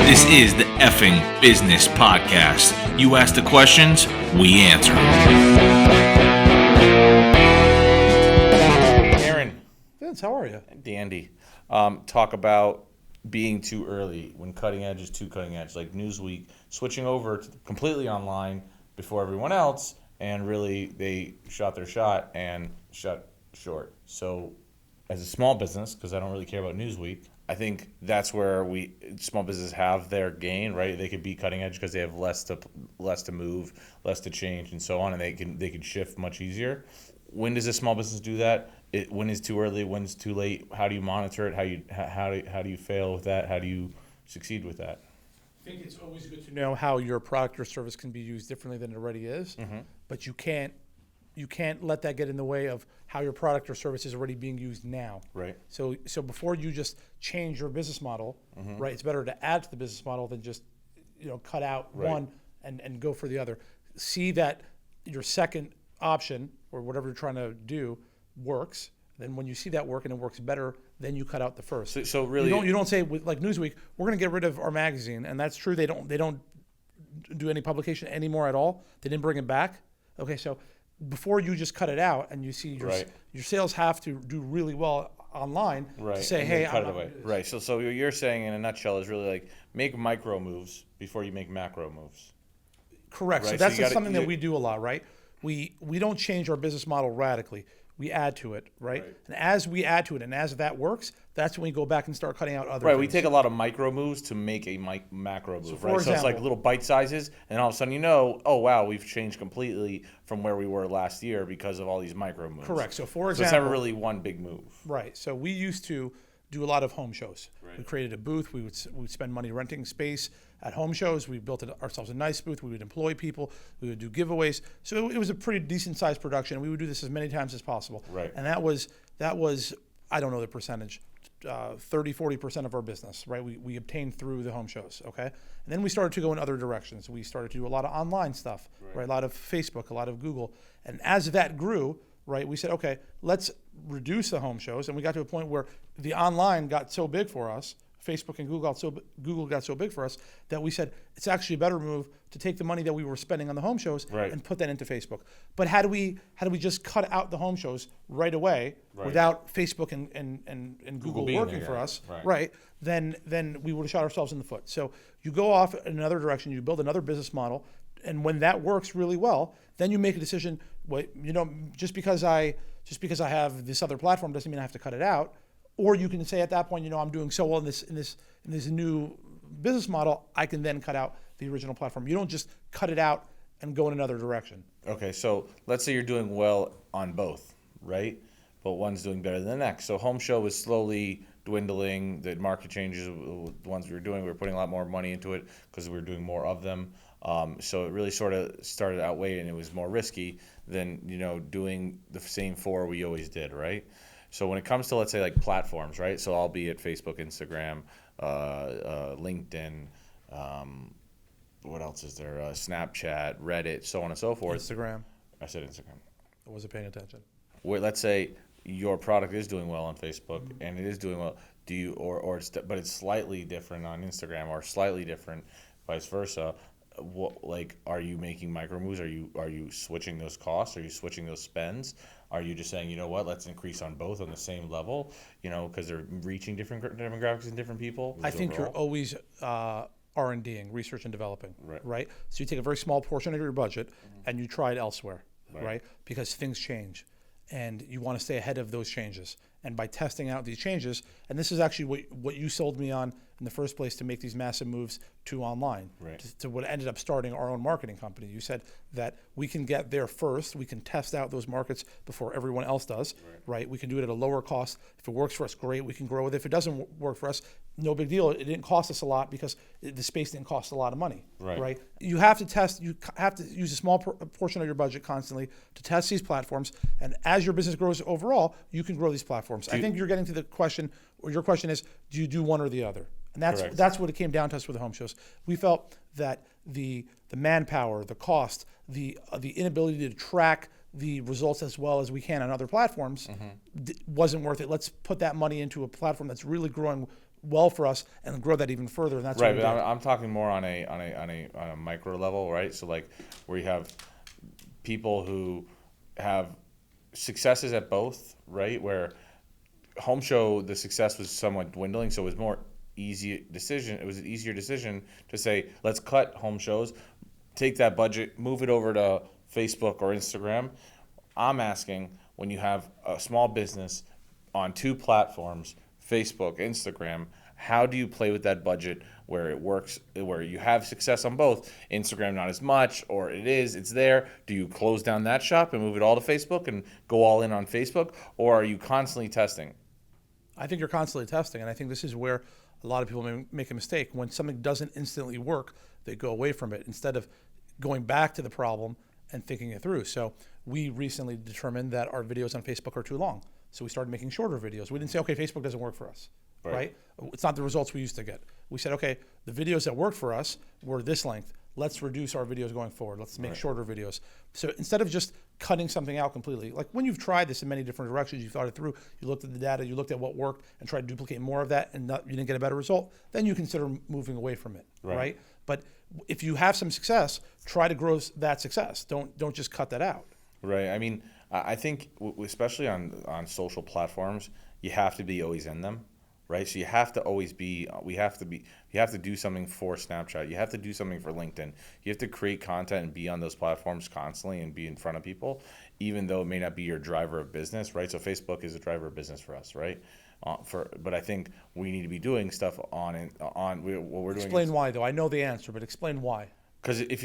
This is the Effing Business Podcast. You ask the questions, we answer. Aaron. Vince, how are you? Dandy. Talk about being too early when cutting edge is too cutting edge. Like Newsweek switching over to completely online before everyone else, and really they shot their shot and shut short. So as a small business, because I don't really care about Newsweek, I think that's where small businesses have their gain, right? They could be cutting edge because they have less to move, less to change, and so on, and they can shift much easier. When does a small business do that? When is too early? When's too late? How do you monitor it? How do you fail with that? How do you succeed with that? I think it's always good to know how your product or service can be used differently than it already is, but you can't let that get in the way of how your product or service is already being used now. Right. So before you just change your business model, right? It's better to add to the business model than just cut out one and go for the other. See that your second option or whatever you're trying to do works. Then when you see that work and it works better, then you cut out the first. So really, you don't say like Newsweek, we're going to get rid of our magazine, and that's true. They don't do any publication anymore at all. They didn't bring it back. Okay, so before you just cut it out and you see your sales have to do really well online to say, hey, cut it away. Right. So what you're saying in a nutshell is really like make micro moves before you make macro moves. Correct. Right? So that's something that we do a lot, right? We don't change our business model radically. We add to it, right? And as we add to it and as that works, that's when we go back and start cutting out other things. We take a lot of micro moves to make a macro move, so right? So it's like little bite sizes, and all of a sudden oh wow, we've changed completely from where we were last year because of all these micro moves. Correct. So for example, it's never really one big move. Right. So we used to do a lot of home shows. Right. We created a booth. We would spend money renting space at home shows. We built ourselves a nice booth. We would employ people. We would do giveaways. So it was a pretty decent sized production. We would do this as many times as possible. Right. And that was I don't know the percentage, 30-40% of our business. Right. We obtained through the home shows. Okay. And then we started to go in other directions. We started to do a lot of online stuff. Right. A lot of Facebook, a lot of Google, and as that grew. Right, we said, okay, let's reduce the home shows, and we got to a point where the online got so big for us, Facebook and Google got so big for us that we said it's actually a better move to take the money that we were spending on the home shows and put that into Facebook. But had we just cut out the home shows right away without Facebook and Google working for us, then we would have shot ourselves in the foot. So you go off in another direction, you build another business model. And when that works really well, then you make a decision. Just because I have this other platform doesn't mean I have to cut it out. Or you can say at that point, I'm doing so well in this new business model, I can then cut out the original platform. You don't just cut it out and go in another direction. Okay, so let's say you're doing well on both, right? But one's doing better than the next. So home show is slowly dwindling. The market changes, the ones we were doing, we were putting a lot more money into it because we were doing more of them. So it really sort of started outweighed, and it was more risky than doing the same four we always did, right? So when it comes to, let's say, like platforms, right? So albeit Facebook, Instagram, LinkedIn, what else is there? Snapchat, Reddit, so on and so forth. Instagram. I said Instagram. I wasn't paying attention. Let's say your product is doing well on Facebook and it is doing well. Do you but it's slightly different on Instagram or slightly different, vice versa? Are you making micro moves? Are you switching those costs? Are you switching those spends? Are you just saying, let's increase on both on the same level, because they're reaching different demographics and different people? I think you're always R&Ding, research and developing, right? So you take a very small portion of your budget and you try it elsewhere, right? Because things change and you want to stay ahead of those changes. And by testing out these changes, and this is actually what you sold me on in the first place to make these massive moves to online, to what ended up starting our own marketing company. You said that we can get there first. We can test out those markets before everyone else does, right? We can do it at a lower cost. If it works for us, great. We can grow with it. If it doesn't work for us, no big deal. It didn't cost us a lot because the space didn't cost a lot of money, right? You have to test. You have to use a small portion of your budget constantly to test these platforms. And as your business grows overall, you can grow these platforms. I think you're getting to the question, or your question is, do you do one or the other? And that's what it came down to us with the home shows. We felt that the manpower, the cost, the inability to track the results as well as we can on other platforms wasn't worth it. Let's put that money into a platform that's really growing well for us and grow that even further. And that's right. what But we did. I'm talking more on a micro level, right? So like where you have people who have successes at both, right? Where home show, the success was somewhat dwindling, so it was more easy decision. It was an easier decision to say, let's cut home shows, take that budget, move it over to Facebook or Instagram. I'm asking, when you have a small business on two platforms, Facebook, Instagram, how do you play with that budget where it works, where you have success on both? Instagram not as much, or it's there. Do you close down that shop and move it all to Facebook and go all in on Facebook, or are you constantly testing? I think you're constantly testing, and I think this is where a lot of people may make a mistake. When something doesn't instantly work, they go away from it instead of going back to the problem and thinking it through. So we recently determined that our videos on Facebook are too long. So we started making shorter videos. We didn't say, okay, Facebook doesn't work for us, right? It's not the results we used to get. We said, okay, the videos that worked for us were this length. Let's reduce our videos going forward. Let's make shorter videos. So instead of just cutting something out completely, like when you've tried this in many different directions, you thought it through, you looked at the data, you looked at what worked and tried to duplicate more of that and you didn't get a better result, then you consider moving away from it, right? But if you have some success, try to grow that success. Don't just cut that out. Right. I mean, I think especially on social platforms, you have to be always in them, right? So you have to always be. You have to do something for Snapchat. You have to do something for LinkedIn. You have to create content and be on those platforms constantly and be in front of people, even though it may not be your driver of business, right? So Facebook is a driver of business for us, right? But I think we need to be doing stuff what we're doing. Explain why, though. I know the answer, but explain why. Because if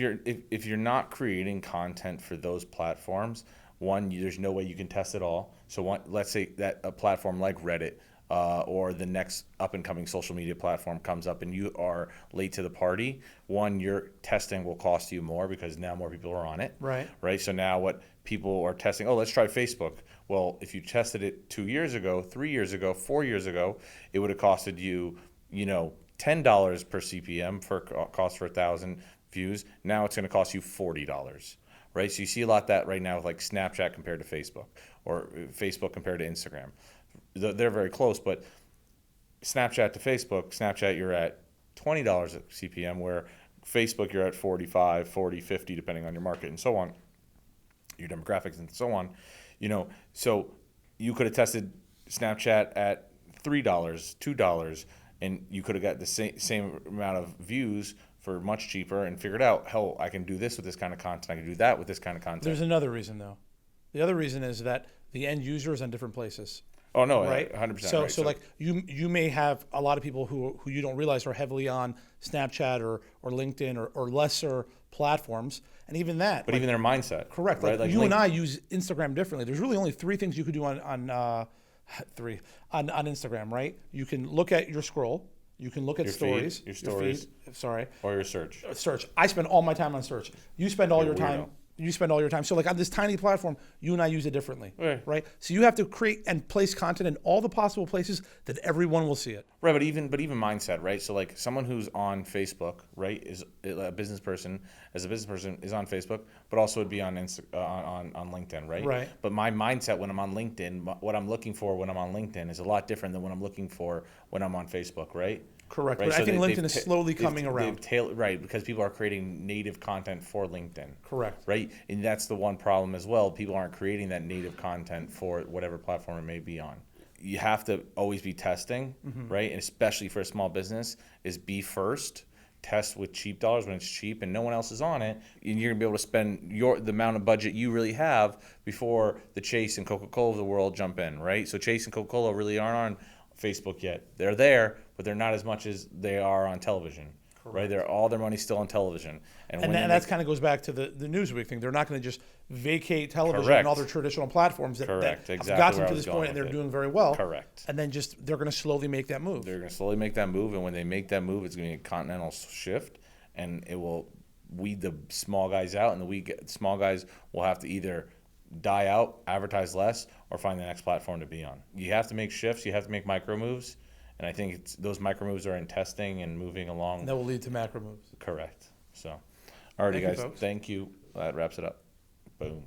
you're not creating content for those platforms, there's no way you can test it all. So let's say that a platform like Reddit or the next up and coming social media platform comes up and you are late to the party. Your testing will cost you more because now more people are on it. Right. So now what people are testing? Oh, let's try Facebook. Well, if you tested it 2 years ago, 3 years ago, 4 years ago, it would have costed you, $10 per CPM for cost for 1,000 views. Now it's going to cost you $40, right? So you see a lot of that right now with like Snapchat compared to Facebook or Facebook compared to Instagram. They're very close, but Snapchat to Snapchat you're at $20 at CPM, where Facebook you're at 45, 40, 50, depending on your market and so on, your demographics and so on. So you could have tested Snapchat at $3, $2, and you could have got the same amount of views for much cheaper and figured out, hell, I can do this with this kind of content. I can do that with this kind of content. There's another reason, though. The other reason is that the end user is in different places. Oh, no, right? 100% right. So like you may have a lot of people who you don't realize are heavily on Snapchat or LinkedIn or lesser platforms. And even that. But even their mindset. Correct. Right? Like you and I use Instagram differently. There's really only three things you could do on Instagram, right? You can look at your scroll. You can look at your stories. Feed, your stories. Or your search. Search. I spend all my time on search. You spend all your time. You spend all your time. So like on this tiny platform, you and I use it differently, right? So you have to create and place content in all the possible places that everyone will see it. Right, but even mindset, right? So like someone who's on Facebook, right, is a business person. As a business person, is on Facebook, but also would be on on LinkedIn, right? Right. But my mindset when I'm on LinkedIn, what I'm looking for when I'm on LinkedIn is a lot different than what I'm looking for when I'm on Facebook, right? Correct. Right? But So I think LinkedIn is slowly coming around. Right, because people are creating native content for LinkedIn. Correct. Right, and that's the one problem as well. People aren't creating that native content for whatever platform it may be on. You have to always be testing, right? And especially for a small business, is be first. Test with cheap dollars when it's cheap and no one else is on it, and you're gonna be able to spend the amount of budget you really have before the Chase and Coca-Cola of the world jump in, right? So Chase and Coca-Cola really aren't on Facebook yet. They're there, but they're not as much as they are on television. Correct. Right? All their money's still on television. And that kind of goes back to the Newsweek thing. They're not going to just vacate television Correct. and all their traditional platforms that Exactly have got them where to I was this point going and they're with it. doing very well. Correct. And then they're going to slowly make that move. They're going to slowly make that move, and when they make that move, it's going to be a continental shift, and it will weed the small guys out, and the small guys will have to either die out, advertise less, or find the next platform to be on. You have to make shifts. You have to make micro moves. And I think those micro moves are in testing and moving along. And that will lead to macro moves. Correct. So, alrighty, guys. Thank you. That wraps it up. Boom.